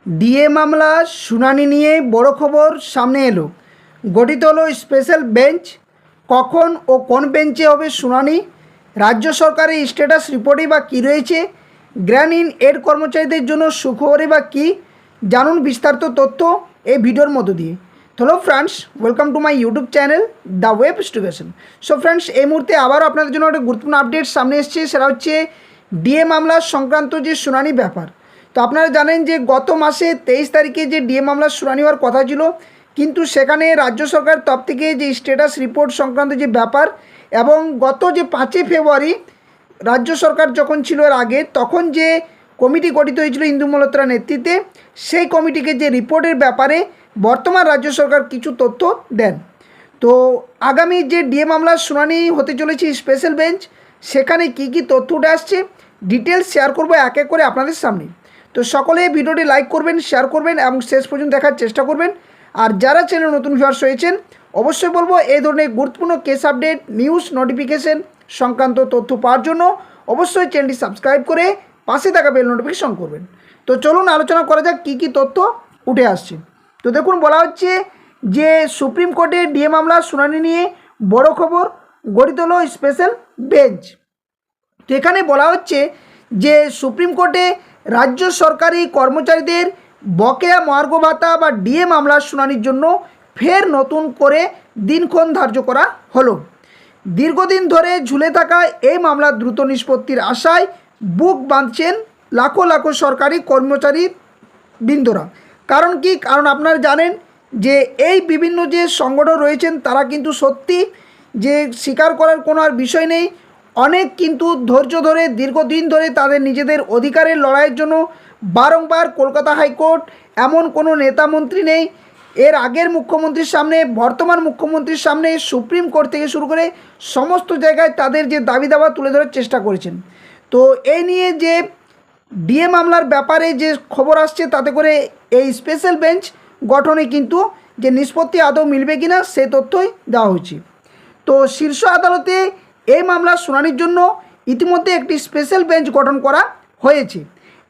DA মামলা শুনানি নিয়ে বড় খবর সামনে এলো। গঠিত হলো স্পেশাল বেঞ্চ। কখন ও কোন বেঞ্চে হবে শুনানি, রাজ্য সরকারের স্ট্যাটাস রিপোর্টে বা কী রয়েছে, গ্র্যান ইন এড কর্মচারীদের জন্য সুখবরে বা কী, জানুন বিস্তারিত তথ্য এই ভিডিওর মধ্য দিয়ে। Hello friends, welcome to my YouTube channel the web studation. So friends, এই মুহূর্তে আবারও আপনাদের জন্য একটা গুরুত্বপূর্ণ আপডেট সামনে এসেছে। সেটা হচ্ছে ডিএ মামলা সংক্রান্ত যে শুনানি ব্যাপার। তো আপনারা জানেন যে গত মাসে 23 তারিখে যে ডিএ মামলার শুনানি হওয়ার কথা ছিল, কিন্তু সেখানে রাজ্য সরকার তরফ থেকে যে স্ট্যাটাস রিপোর্ট সংক্রান্ত যে ব্যাপার, এবং গত যে 5 ফেব্রুয়ারি রাজ্য সরকার যখন ছিল এর আগে, তখন যে কমিটি গঠিত হয়েছিল ইন্দু মালহোত্রার নেতৃত্বে, সেই কমিটিকে যে রিপোর্টের ব্যাপারে বর্তমান রাজ্য সরকার কিছু তথ্য দেন। তো আগামী যে ডিএ মামলার শুনানি হতে চলেছে স্পেশাল বেঞ্চ, সেখানে কি কি তথ্য উঠে আসছে ডিটেলস শেয়ার করবো এক এক করে আপনাদের সামনে। তো সকলে ভিডিওটি লাইক করবেন, শেয়ার করবেন এবং শেষ পর্যন্ত দেখার চেষ্টা করবেন। আর যারা চ্যানেল নতুন ভিউয়ার্স হয়েছেন, অবশ্যই বলবো এই ধরনের গুরুত্বপূর্ণ কেস আপডেট, নিউজ, নোটিফিকেশন সংক্রান্ত তথ্য পাওয়ার জন্য অবশ্যই চ্যানেলটি সাবস্ক্রাইব করে পাশে থাকা বেল নোটিফিকেশন করবেন। তো চলুন আলোচনা করা যাক কী কী তথ্য উঠে আসছে। তো দেখুন, বলা হচ্ছে যে সুপ্রিম কোর্টে ডিএ মামলার শুনানি নিয়ে বড় খবর, গঠিত হলো স্পেশাল বেঞ্চ। তো এখানে বলা হচ্ছে যে সুপ্রিম কোর্টে রাজ্য সরকারি কর্মচারীদের বকেয়া মহার্ঘ ভাতা বা ডিএ মামলার শুনানির জন্য ফের নতুন করে দিনক্ষণ ধার্য করা হলো। দীর্ঘদিন ধরে ঝুলে থাকা এই মামলার দ্রুত নিষ্পত্তির আশায় বুক বাঁধছেন লাখো লাখো সরকারি কর্মচারী বৃন্দরা। কারণ কি? কারণ আপনারা জানেন যে এই বিভিন্ন যে সংগঠন রয়েছেন, তারা কিন্তু সত্যি যে স্বীকার করার কোনো আর বিষয় নেই, অনেক কিন্তু ধৈর্য ধরে দীর্ঘদিন ধরে তাদের নিজেদের অধিকারের লড়াইয়ের জন্য বারংবার কলকাতা হাইকোর্ট, এমন কোনো নেতা মন্ত্রী নেই, এর আগের মুখ্যমন্ত্রীর সামনে, বর্তমান মুখ্যমন্ত্রীর সামনে, সুপ্রিম কোর্ট থেকে শুরু করে সমস্ত জায়গায় তাদের যে দাবি দাবা তুলে ধরার চেষ্টা করেছেন। তো এই নিয়ে যে ডিএ মামলার ব্যাপারে যে খবর আসছে, তাতে করে এই স্পেশাল বেঞ্চ গঠনে কিন্তু যে নিষ্পত্তি আদৌ মিলবে কিনা সে তথ্যই দেওয়া হয়েছে। তো শীর্ষ আদালতে এই মামলার শুনানির জন্য ইতিমধ্যে একটি স্পেশাল বেঞ্চ গঠন করা হয়েছে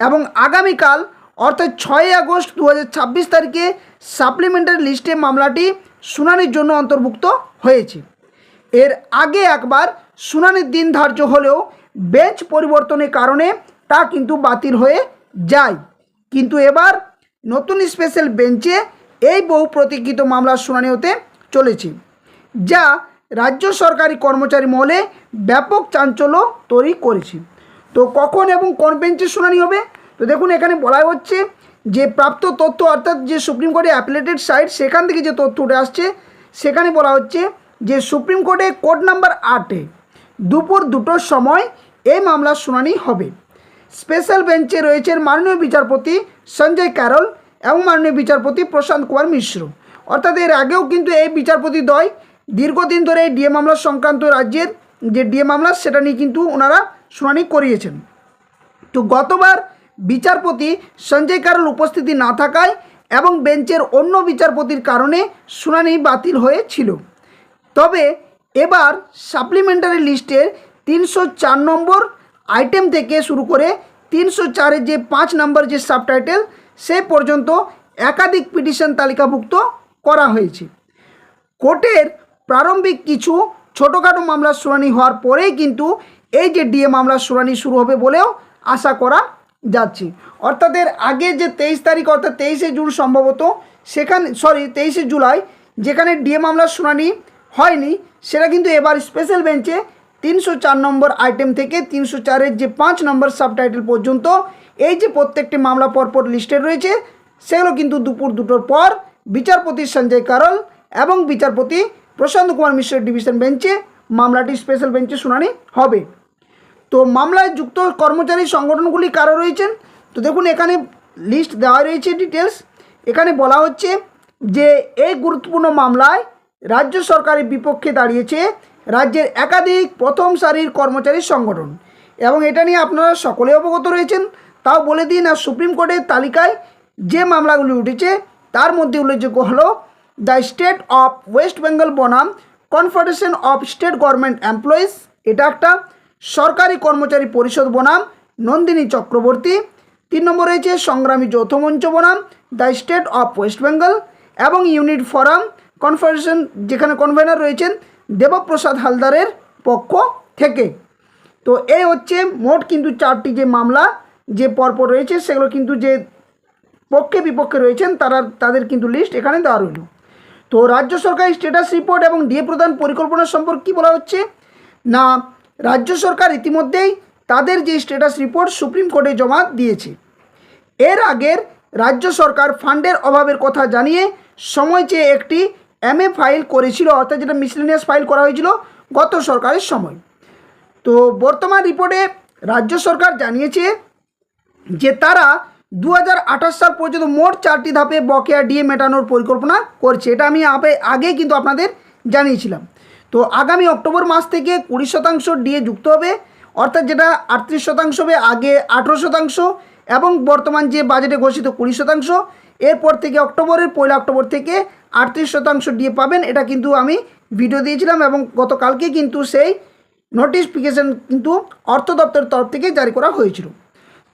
এবং আগামীকাল অর্থাৎ 6 আগস্ট 2026 তারিখে সাপ্লিমেন্টারি লিস্টে মামলাটি শুনানির জন্য অন্তর্ভুক্ত হয়েছে। এর আগে একবার শুনানির দিন ধার্য হলেও বেঞ্চ পরিবর্তনের কারণে তা কিন্তু বাতিল হয়ে যায়। কিন্তু এবার নতুন স্পেশাল বেঞ্চে এই বহু প্রতীক্ষিত মামলার শুনানি হতে চলেছে, যা রাজ্য সরকারি কর্মচারী মহলে ব্যাপক চাঞ্চল্য তৈরি করেছে। তো কখন এবং কোন বেঞ্চে শুনানি হবে? তো দেখুন, এখানে বলা হচ্ছে যে প্রাপ্ত তথ্য, অর্থাৎ যে সুপ্রিম কোর্টে অ্যাপিলেটেড সাইট, সেখান থেকে যে তথ্য উঠে আসছে, সেখানে বলা হচ্ছে যে সুপ্রিম কোর্টে কোর্ট নাম্বার 8-এ দুপুর 2টোর সময় এই মামলার শুনানি হবে। স্পেশাল বেঞ্চে রয়েছেন মাননীয় বিচারপতি সঞ্জয় ক্যারল এবং মাননীয় বিচারপতি প্রশান্ত কুমার মিশ্র। অর্থাৎ এর আগেও কিন্তু এই বিচারপতি দ্বয় দীর্ঘদিন ধরে ডিএ মামলা সংক্রান্ত রাজ্যের যে ডিএ মামলা, সেটা নিয়ে কিন্তু ওনারা শুনানি করিয়েছেন। তো গতবার বিচারপতি সঞ্জয় ক্যারল উপস্থিতি না থাকায় এবং বেঞ্চের অন্য বিচারপতির কারণে শুনানি বাতিল হয়েছিল। তবে এবার সাপ্লিমেন্টারি লিস্টের 304 নম্বর আইটেম থেকে শুরু করে 304-এর যে 5 নম্বর যে সাবটাইটেল, সে পর্যন্ত একাধিক পিটিশন তালিকাভুক্ত করা হয়েছে। কোর্টের প্রারম্ভিক কিছু ছোটোখাটো মামলার শুনানি হওয়ার পরেই কিন্তু এই যে ডিএ মামলার শুনানি শুরু হবে বলেও আশা করা যাচ্ছে। অর্থাৎ এর আগে যে 23 তারিখ, অর্থাৎ 23শে জুন সম্ভবত, সেখানে 23শে জুলাই যেখানে ডিএ মামলার শুনানি হয়নি, সেটা কিন্তু এবার স্পেশাল বেঞ্চে 304 নম্বর আইটেম থেকে 304-এর যে 5 নম্বর সাবটাইটেল পর্যন্ত এই যে প্রত্যেকটি মামলা পরপর লিস্টেড রয়েছে, সেগুলো কিন্তু দুপুর 2টোর পর বিচারপতি সঞ্জয় কারল এবং বিচারপতি প্রশান্ত কুমার মিশ্রের ডিভিশন বেঞ্চে মামলাটি স্পেশাল বেঞ্চে শুনানি হবে। তো মামলায় যুক্ত কর্মচারী সংগঠনগুলি কারা রয়েছেন? তো দেখুন, এখানে লিস্ট দেওয়া রয়েছে, ডিটেলস। এখানে বলা হচ্ছে যে এই গুরুত্বপূর্ণ মামলায় রাজ্য সরকারের বিপক্ষে দাঁড়িয়েছে রাজ্যের একাধিক প্রথম সারির কর্মচারী সংগঠন, এবং এটা নিয়ে আপনারা সকলে অবগত রয়েছেন। তাও বলে দিন, আর সুপ্রিম কোর্টের তালিকায় যে মামলাগুলি উঠেছে তার মধ্যে উল্লেখযোগ্য হলো the state of West Bengal বনাম confederation of state government employees, এটা একটা, সরকারি কর্মচারী পরিষদ বনাম নন্দিনী চক্রবর্তী, 3 নম্বর রয়েছে সংগ্রামী যৌথ মঞ্চ বনাম the state of West Bengal এবং ইউনিট ফোরাম কনফারেশন, যেখানে কনভেনার রয়েছেন দেবপ্রসাদ হালদারের পক্ষ থেকে। তো এই হচ্ছে মোট কিন্তু 4টি যে মামলা যে পরপর রয়েছে, সেগুলো কিন্তু যে পক্ষে বিপক্ষে রয়েছেন তাদের কিন্তু লিস্ট এখানে দেওয়া রইল। তো রাজ্য সরকারের স্ট্যাটাস রিপোর্ট এবং ডিএ প্রদান পরিকল্পনা সম্পর্কে কী বলা হচ্ছে না, রাজ্য সরকার ইতিমধ্যেই তাদের যে স্ট্যাটাস রিপোর্ট সুপ্রিম কোর্টে জমা দিয়েছে। এর আগের রাজ্য সরকার ফান্ডের অভাবের কথা জানিয়ে সময় চেয়ে একটি MA ফাইল করেছিল, অর্থাৎ যেটা মিসলেনিয়াস ফাইল করা হয়েছিল গত সরকারের সময়। তো বর্তমান রিপোর্টে রাজ্য সরকার জানিয়েছে যে তারা 2028 সাল পর্যন্ত মোট 4টি ধাপে বকেয়া ডিএ মেটানোর পরিকল্পনা করছে। এটা আমি আগে কিন্তু আপনাদের জানিয়েছিলাম। তো আগামী অক্টোবর মাস থেকে 20% ডিএ যুক্ত হবে, অর্থাৎ যেটা 38% হবে, আগে 18% এবং বর্তমান যে বাজেটে ঘোষিত 20%। এরপর থেকে পয়লা অক্টোবর থেকে 38% ডিএ পাবেন। এটা কিন্তু আমি ভিডিও দিয়েছিলাম এবং গতকালকে কিন্তু সেই নোটিফিকেশন কিন্তু অর্থ দপ্তরের তরফ থেকে জারি করা হয়েছিল।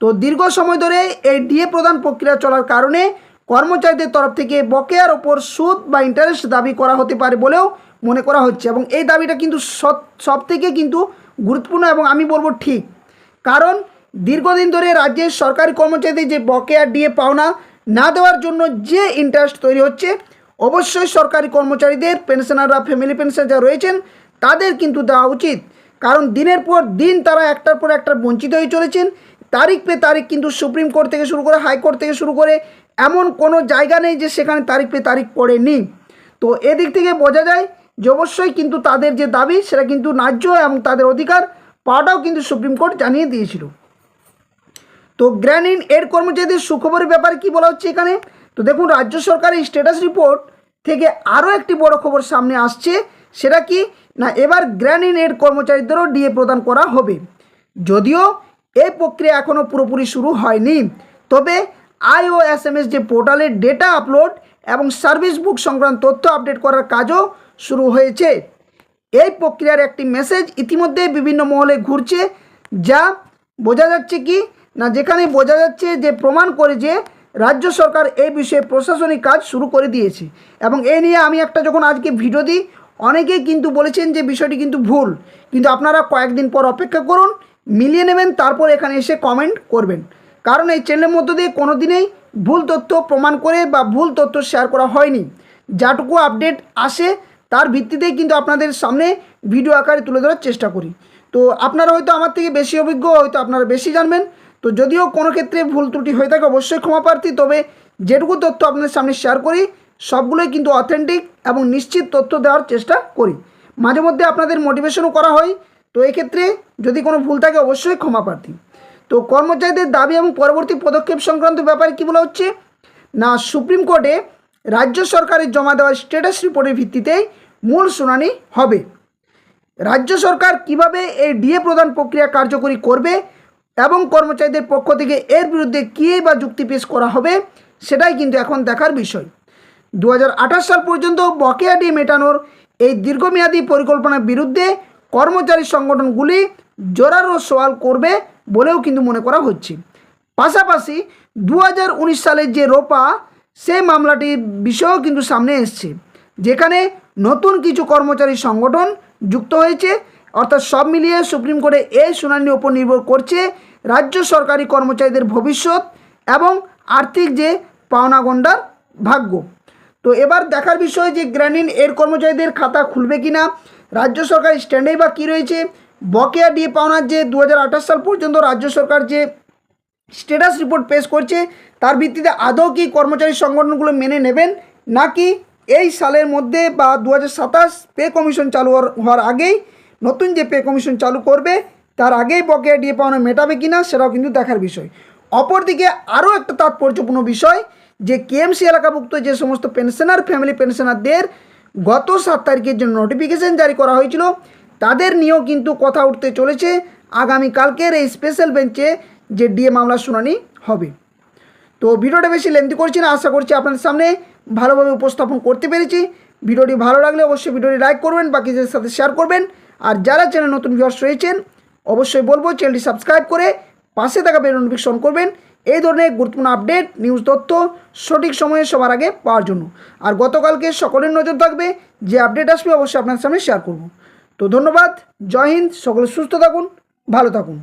তো দীর্ঘ সময় ধরে এই ডিএ প্রদান প্রক্রিয়া চলার কারণে কর্মচারীদের তরফ থেকে বকেয়ার ওপর সুদ বা ইন্টারেস্ট দাবি করা হতে পারে বলেও মনে করা হচ্ছে, এবং এই দাবিটা কিন্তু সব থেকে কিন্তু গুরুত্বপূর্ণ এবং আমি বলবো ঠিক। কারণ দীর্ঘদিন ধরে রাজ্যের সরকারি কর্মচারীদের যে বকেয়া ডিএ পাওনা না দেওয়ার জন্য যে ইন্টারেস্ট তৈরি হচ্ছে, অবশ্যই সরকারি কর্মচারীদের পেনশনাররা, ফ্যামিলি পেনশন যারা রয়েছেন তাদের কিন্তু দেওয়া উচিত। কারণ দিনের পর দিন তারা একটার পর একটা বঞ্চিত হয়ে চলেছেন। তারিখ পে তারিখ কিন্তু সুপ্রিম কোর্ট থেকে শুরু করে হাইকোর্ট থেকে শুরু করে এমন কোনো জায়গা নেই যে সেখানে তারিখ পে তারিখ পড়েনি। তো এদিক থেকে বোঝা যায় যে অবশ্যই কিন্তু তাদের যে দাবি সেটা কিন্তু ন্যায্য এবং তাদের অধিকার পাওয়াটাও কিন্তু সুপ্রিম কোর্ট জানিয়ে দিয়েছিল। তো গ্র্যানিন এর কর্মচারীদের সুখবরের ব্যাপারে কি বলা হচ্ছে এখানে, তো দেখুন রাজ্য সরকারের স্ট্যাটাস রিপোর্ট থেকে আরও একটি বড় খবর সামনে আসছে। সেটা কি না, এবার গ্র্যানিন এর কর্মচারীদেরও ডিএ প্রদান করা হবে। যদিও এই প্রক্রিয়া এখনও পুরোপুরি শুরু হয়নি, তবে IOSMS যে পোর্টালের ডেটা আপলোড এবং সার্ভিস বুক সংক্রান্ত তথ্য আপডেট করার কাজও শুরু হয়েছে। এই প্রক্রিয়ার একটি মেসেজ ইতিমধ্যে বিভিন্ন মহলে ঘুরছে, যা বোঝা যাচ্ছে কি না, যেখানে বোঝা যাচ্ছে যে প্রমাণ করে যে রাজ্য সরকার এই বিষয়ে প্রশাসনিক কাজ শুরু করে দিয়েছে। এবং এই নিয়ে আমি একটা যখন আজকে ভিডিও দিই, অনেকেই কিন্তু বলেছেন যে বিষয়টি কিন্তু ভুল, কিন্তু আপনারা কয়েকদিন পর অপেক্ষা করুন, মিলিয়ে নেবেন, তারপর এখানে এসে কমেন্ট করবেন। কারণ এই চ্যানেলের মধ্য দিয়ে কোনো দিনেই ভুল তথ্য প্রমাণ করে বা ভুল তথ্য শেয়ার করা হয়নি। যাটুকু আপডেট আসে তার ভিত্তিতেই কিন্তু আপনাদের সামনে ভিডিও আকারে তুলে ধরার চেষ্টা করি। তো আপনারা হয়তো আমার থেকে বেশি অভিজ্ঞ, হয়তো আপনারা বেশি জানবেন। তো যদিও কোনো ক্ষেত্রে ভুল ত্রুটি হয়ে থাকে অবশ্যই ক্ষমা প্রার্থী, তবে যেটুকু তথ্য আপনাদের সামনে শেয়ার করি সবগুলোই কিন্তু অথেন্টিক এবং নিশ্চিত তথ্য দেওয়ার চেষ্টা করি। মাঝে মধ্যে আপনাদের মোটিভেশনও করা হয়, তো এক্ষেত্রে যদি কোনো ভুল থাকে অবশ্যই ক্ষমা প্রার্থী। তো কর্মচারীদের দাবি এবং পরবর্তী পদক্ষেপ সংক্রান্ত ব্যাপারে কী বলা হচ্ছে না, সুপ্রিম কোর্টে রাজ্য সরকারের জমা দেওয়া স্ট্যাটাস রিপোর্টের ভিত্তিতেই মূল শুনানি হবে। রাজ্য সরকার কিভাবে এই ডিএ প্রদান প্রক্রিয়া কার্যকরী করবে এবং কর্মচারীদের পক্ষ থেকে এর বিরুদ্ধে কী বা যুক্তি পেশ করা হবে, সেটাই কিন্তু এখন দেখার বিষয়। 2028 সাল পর্যন্ত বকেয়া ডিএ মেটানোর এই দীর্ঘমেয়াদী পরিকল্পনার বিরুদ্ধে কর্মচারী সংগঠনগুলি জোরালো সওয়াল করবে বলেও কিন্তু মনে করা হচ্ছে। পাশাপাশি 2019 সালের যে রোপা সেই মামলাটির বিষয়েও কিন্তু সামনে এসছে, যেখানে নতুন কিছু কর্মচারী সংগঠন যুক্ত হয়েছে। অর্থাৎ সব মিলিয়ে সুপ্রিম কোর্টে এই শুনানির উপর নির্ভর করছে রাজ্য সরকারি কর্মচারীদের ভবিষ্যৎ এবং আর্থিক যে পাওনাগণ্ডার ভাগ্য। তো এবার দেখার বিষয় যে গ্র্যানিন এর কর্মচারীদের খাতা খুলবে কিনা, রাজ্য সরকার স্ট্যান্ডেই বা কী রয়েছে, বকেয়া ডিএ পাওনার যে 2028 সাল পর্যন্ত রাজ্য সরকার যে স্ট্যাটাস রিপোর্ট পেশ করছে তার ভিত্তিতে আদৌ কি কর্মচারী সংগঠনগুলো মেনে নেবেন, নাকি এই সালের মধ্যে বা 2027 পে কমিশন চালু হওয়ার আগেই, নতুন যে পে কমিশন চালু করবে তার আগেই বকেয়া ডিএ পাওনা মেটাবে কিনা, সেটাও কিন্তু দেখার বিষয়। অপরদিকে আরও একটা তাৎপর্যপূর্ণ বিষয় যে কেএমসি এলাকাভুক্ত যে সমস্ত পেনশনার, ফ্যামিলি পেনশনারদের গত 7 তারিখের জন্য নোটিফিকেশন জারি করা হয়েছিল, তাদের নিয়েও কিন্তু কথা উঠতে চলেছে আগামীকালকের এই স্পেশাল বেঞ্চে যে ডিএ মামলার শুনানি হবে। তো ভিডিওটা বেশি লেন্থি করছি না, আশা করছি আপনাদের সামনে ভালোভাবে উপস্থাপন করতে পেরেছি। ভিডিওটি ভালো লাগলে অবশ্যই ভিডিওটি লাইক করবেন, বাকিদের সাথে শেয়ার করবেন। আর যারা চ্যানেল নতুন ভিউয়ার্স রয়েছেন অবশ্যই বলবো চ্যানেলটি সাবস্ক্রাইব করে পাশে থাকা বেল নোটিফিকেশন করবেন। এই ধরনের গুরুত্বপূর্ণ আপডেট নিউজ তথ্য সঠিক সময়ে সবার আগে পাওয়ার জন্য। আর গতকালকে সকলের নজর থাকবে, যে আপডেট আসবে অবশ্যই আপনার সামনে শেয়ার করব। তো ধন্যবাদ, জয় হিন্দ, সকলে সুস্থ থাকুন, ভালো থাকুন।